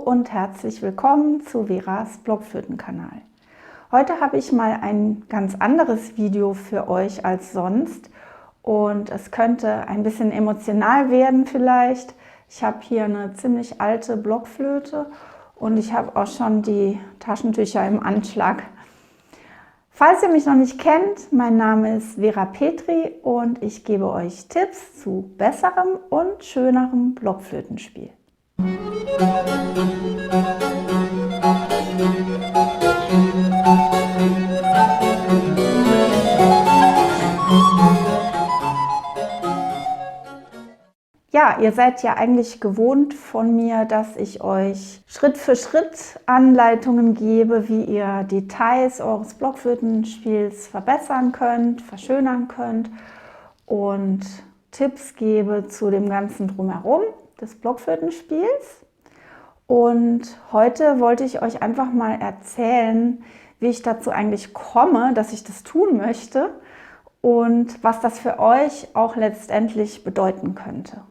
und herzlich willkommen zu Veras Blockflötenkanal. Heute habe ich mal ein ganz anderes Video für euch als sonst und es könnte ein bisschen emotional werden vielleicht. Ich habe hier eine ziemlich alte Blockflöte und ich habe auch schon die Taschentücher im Anschlag. Falls ihr mich noch nicht kennt, mein Name ist Vera Petri und ich gebe euch Tipps zu besserem und schönerem Blockflötenspiel. Ja, ihr seid ja eigentlich gewohnt von mir, dass ich euch Schritt für Schritt Anleitungen gebe, wie ihr Details eures Blockflötenspiels verbessern könnt, verschönern könnt und Tipps gebe zu dem ganzen Drumherum des Blockflötenspiels. Und heute wollte ich euch einfach mal erzählen, wie ich dazu eigentlich komme, dass ich das tun möchte und was das für euch auch letztendlich bedeuten könnte.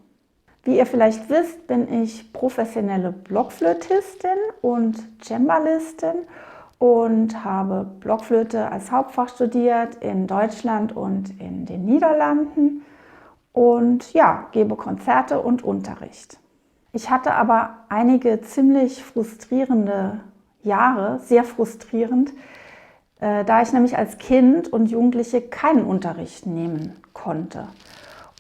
Wie ihr vielleicht wisst, bin ich professionelle Blockflötistin und Cembalistin und habe Blockflöte als Hauptfach studiert in Deutschland und in den Niederlanden und ja, gebe Konzerte und Unterricht. Ich hatte aber einige ziemlich frustrierende Jahre, sehr frustrierend, da ich nämlich als Kind und Jugendliche keinen Unterricht nehmen konnte.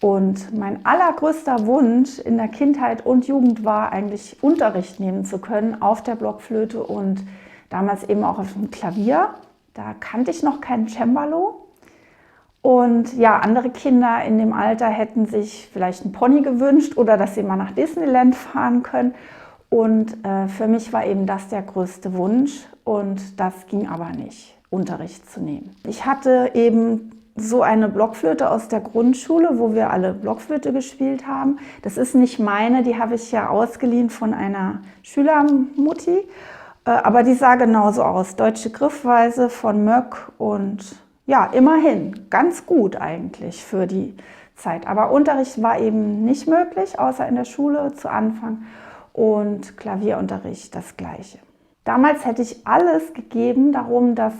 Und mein allergrößter Wunsch in der Kindheit und Jugend war eigentlich Unterricht nehmen zu können auf der Blockflöte und damals eben auch auf dem Klavier. Da kannte ich noch kein Cembalo. Und ja, andere Kinder in dem Alter hätten sich vielleicht einen Pony gewünscht oder dass sie mal nach Disneyland fahren können. Und für mich war eben das der größte Wunsch und das ging aber nicht, Unterricht zu nehmen. Ich hatte eben so eine Blockflöte aus der Grundschule, wo wir alle Blockflöte gespielt haben. Das ist nicht meine, die habe ich ja ausgeliehen von einer Schülermutti, aber die sah genauso aus. Deutsche Griffweise von Möck und ja, immerhin, ganz gut eigentlich für die Zeit. Aber Unterricht war eben nicht möglich, außer in der Schule zu Anfang und Klavierunterricht das Gleiche. Damals hätte ich alles gegeben darum, dass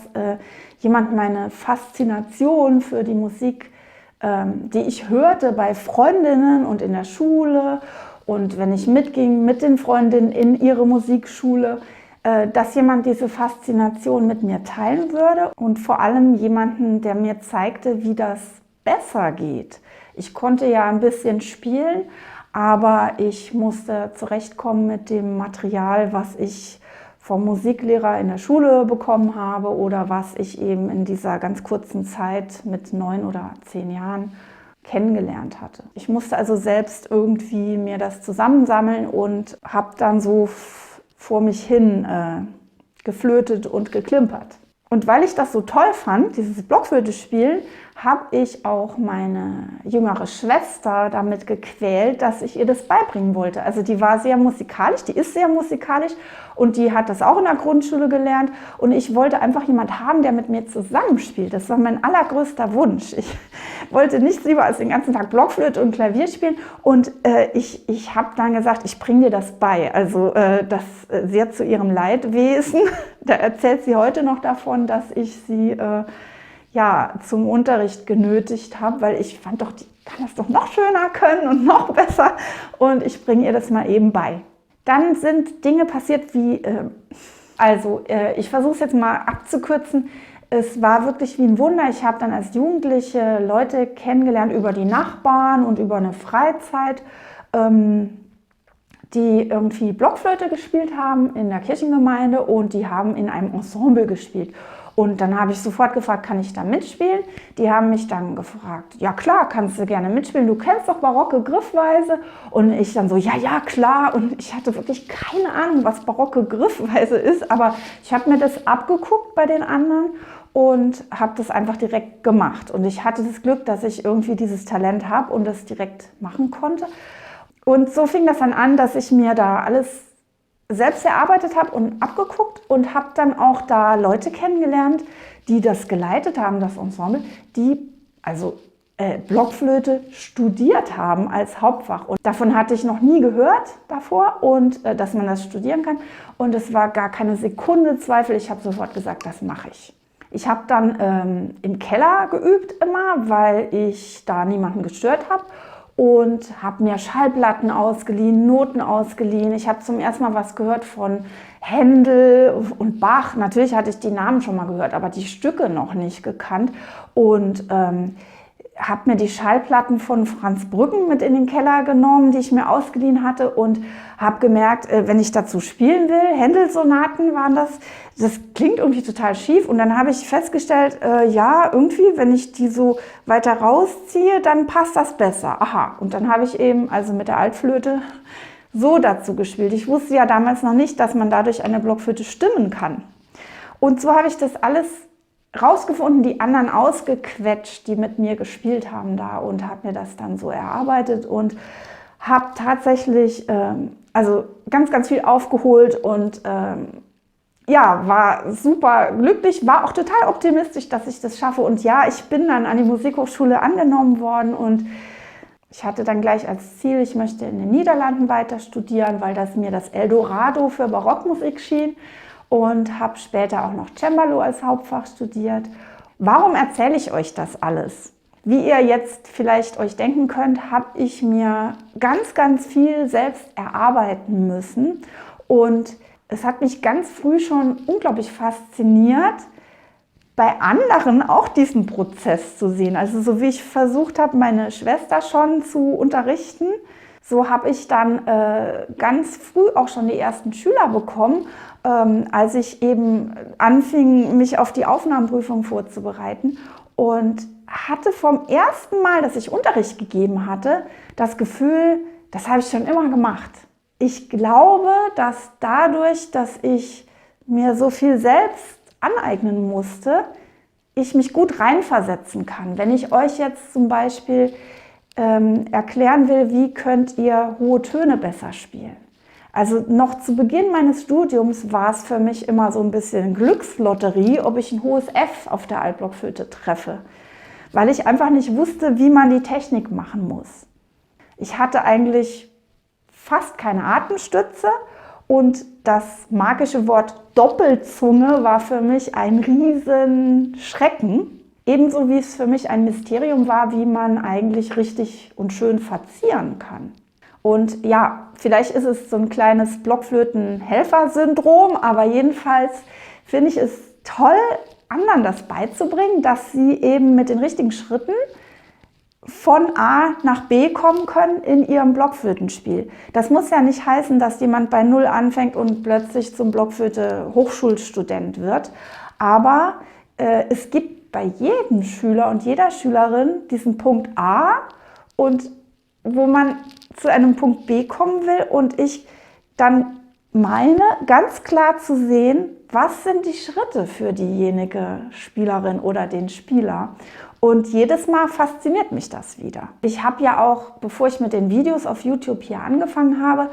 jemand meine Faszination für die Musik, die ich hörte bei Freundinnen und in der Schule und wenn ich mitging mit den Freundinnen in ihre Musikschule, dass jemand diese Faszination mit mir teilen würde und vor allem jemanden, der mir zeigte, wie das besser geht. Ich konnte ja ein bisschen spielen, aber ich musste zurechtkommen mit dem Material, was ich vom Musiklehrer in der Schule bekommen habe oder was ich eben in dieser ganz kurzen Zeit mit 9 oder 10 Jahren kennengelernt hatte. Ich musste also selbst irgendwie mir das zusammensammeln und habe dann so vor mich hin geflötet und geklimpert. Und weil ich das so toll fand, dieses Blockflöte-Spielen, habe ich auch meine jüngere Schwester damit gequält, dass ich ihr das beibringen wollte. Also die war sehr musikalisch, die ist sehr musikalisch und die hat das auch in der Grundschule gelernt. Und ich wollte einfach jemand haben, der mit mir zusammenspielt. Das war mein allergrößter Wunsch. Ich wollte nichts lieber als den ganzen Tag Blockflöte und Klavier spielen. Und ich habe dann gesagt, ich bringe dir das bei. Also das sehr zu ihrem Leidwesen. Da erzählt sie heute noch davon, dass ich sie ja, zum Unterricht genötigt habe, weil ich fand doch, die kann das doch noch schöner können und noch besser und ich bringe ihr das mal eben bei. Dann sind Dinge passiert wie, ich versuche es jetzt mal abzukürzen, es war wirklich wie ein Wunder. Ich habe dann als Jugendliche Leute kennengelernt über die Nachbarn und über eine Freizeit, die irgendwie Blockflöte gespielt haben in der Kirchengemeinde und die haben in einem Ensemble gespielt. Und dann habe ich sofort gefragt, kann ich da mitspielen? Die haben mich dann gefragt, ja klar, kannst du gerne mitspielen, du kennst doch barocke Griffweise. Und ich dann so, ja klar. Und ich hatte wirklich keine Ahnung, was barocke Griffweise ist, aber ich habe mir das abgeguckt bei den anderen und habe das einfach direkt gemacht. Und ich hatte das Glück, dass ich irgendwie dieses Talent habe und das direkt machen konnte. Und so fing das dann an, dass ich mir da alles selbst erarbeitet habe und abgeguckt und habe dann auch da Leute kennengelernt, die das geleitet haben, das Ensemble, die also Blockflöte studiert haben als Hauptfach. Und davon hatte ich noch nie gehört davor und dass man das studieren kann. Und es war gar keine Sekunde Zweifel. Ich habe sofort gesagt, das mache ich. Ich habe dann im Keller geübt immer, weil ich da niemanden gestört habe. Und habe mir Schallplatten ausgeliehen, Noten ausgeliehen. Ich habe zum ersten Mal was gehört von Händel und Bach. Natürlich hatte ich die Namen schon mal gehört, aber die Stücke noch nicht gekannt. Und habe mir die Schallplatten von Franz Brücken mit in den Keller genommen, die ich mir ausgeliehen hatte und habe gemerkt, wenn ich dazu spielen will, Händel-Sonaten waren das klingt irgendwie total schief und dann habe ich festgestellt, ja, irgendwie, wenn ich die so weiter rausziehe, dann passt das besser. Aha, und dann habe ich eben also mit der Altflöte so dazu gespielt. Ich wusste ja damals noch nicht, dass man dadurch eine Blockflöte stimmen kann. Und so habe ich das alles rausgefunden, die anderen ausgequetscht, die mit mir gespielt haben da und habe mir das dann so erarbeitet und habe tatsächlich also ganz, ganz viel aufgeholt und ja, war super glücklich, war auch total optimistisch, dass ich das schaffe. Und ja, ich bin dann an die Musikhochschule angenommen worden und ich hatte dann gleich als Ziel, ich möchte in den Niederlanden weiter studieren, weil das mir das Eldorado für Barockmusik schien. Und habe später auch noch Cembalo als Hauptfach studiert. Warum erzähle ich euch das alles? Wie ihr jetzt vielleicht euch denken könnt, habe ich mir ganz, ganz viel selbst erarbeiten müssen. Und es hat mich ganz früh schon unglaublich fasziniert, bei anderen auch diesen Prozess zu sehen. Also so wie ich versucht habe, meine Schwester schon zu unterrichten, so habe ich dann ganz früh auch schon die ersten Schüler bekommen, als ich eben anfing, mich auf die Aufnahmeprüfung vorzubereiten und hatte vom ersten Mal, dass ich Unterricht gegeben hatte, das Gefühl, das habe ich schon immer gemacht. Ich glaube, dass dadurch, dass ich mir so viel selbst aneignen musste, ich mich gut reinversetzen kann. Wenn ich euch jetzt zum Beispiel erklären will, wie könnt ihr hohe Töne besser spielen. Also noch zu Beginn meines Studiums war es für mich immer so ein bisschen Glückslotterie, ob ich ein hohes F auf der Altblockflöte treffe, weil ich einfach nicht wusste, wie man die Technik machen muss. Ich hatte eigentlich fast keine Atemstütze und das magische Wort Doppelzunge war für mich ein riesen Schrecken. Ebenso wie es für mich ein Mysterium war, wie man eigentlich richtig und schön verzieren kann. Und ja, vielleicht ist es so ein kleines Blockflöten-Helfer-Syndrom, aber jedenfalls finde ich es toll, anderen das beizubringen, dass sie eben mit den richtigen Schritten von A nach B kommen können in ihrem Blockflötenspiel. Das muss ja nicht heißen, dass jemand bei Null anfängt und plötzlich zum Blockflöte-Hochschulstudent wird, aber es gibt bei jedem Schüler und jeder Schülerin diesen Punkt A und wo man zu einem Punkt B kommen will und ich dann meine, ganz klar zu sehen, was sind die Schritte für diejenige Spielerin oder den Spieler. Und jedes Mal fasziniert mich das wieder. Ich habe ja auch, bevor ich mit den Videos auf YouTube hier angefangen habe,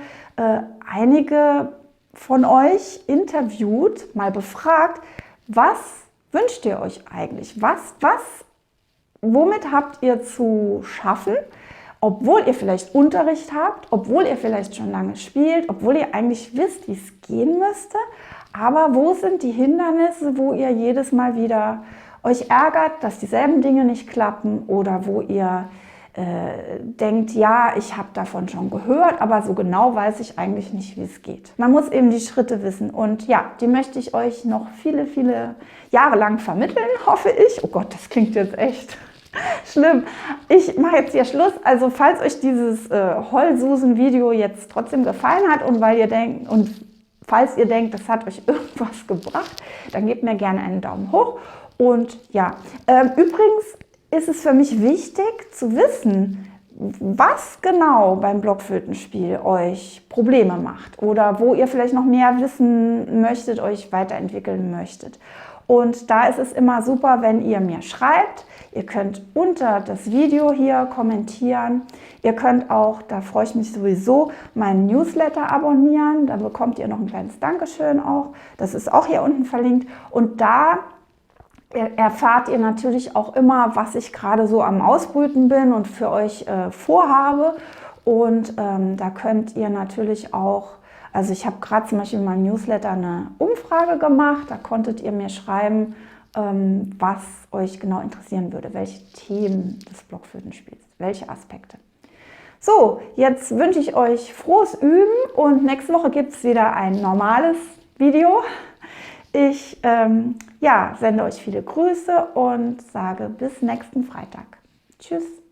einige von euch interviewt, mal befragt, was wünscht ihr euch eigentlich? Womit habt ihr zu schaffen, obwohl ihr vielleicht Unterricht habt, obwohl ihr vielleicht schon lange spielt, obwohl ihr eigentlich wisst, wie es gehen müsste, aber wo sind die Hindernisse, wo ihr jedes Mal wieder euch ärgert, dass dieselben Dinge nicht klappen oder wo ihr denkt, ja, ich habe davon schon gehört, aber so genau weiß ich eigentlich nicht, wie es geht. Man muss eben die Schritte wissen und ja, die möchte ich euch noch viele, viele Jahre lang vermitteln, hoffe ich. Oh Gott, das klingt jetzt echt schlimm. Ich mache jetzt hier Schluss. Also falls euch dieses Heulsusen-Video jetzt trotzdem gefallen hat und falls ihr denkt, das hat euch irgendwas gebracht, dann gebt mir gerne einen Daumen hoch. Und ja, übrigens ist es für mich wichtig zu wissen, was genau beim Blockflötenspiel euch Probleme macht oder wo ihr vielleicht noch mehr wissen möchtet, euch weiterentwickeln möchtet. Und da ist es immer super, wenn ihr mir schreibt. Ihr könnt unter das Video hier kommentieren. Ihr könnt auch, da freue ich mich sowieso, meinen Newsletter abonnieren. Da bekommt ihr noch ein kleines Dankeschön auch. Das ist auch hier unten verlinkt. Und da erfahrt ihr natürlich auch immer, was ich gerade so am Ausbrüten bin und für euch vorhabe. Und da könnt ihr natürlich auch, also ich habe gerade zum Beispiel in meinem Newsletter eine Umfrage gemacht, da konntet ihr mir schreiben, was euch genau interessieren würde, welche Themen des Blockflötenspiels, welche Aspekte. So, jetzt wünsche ich euch frohes Üben und nächste Woche gibt es wieder ein normales Video. Ich sende euch viele Grüße und sage bis nächsten Freitag. Tschüss.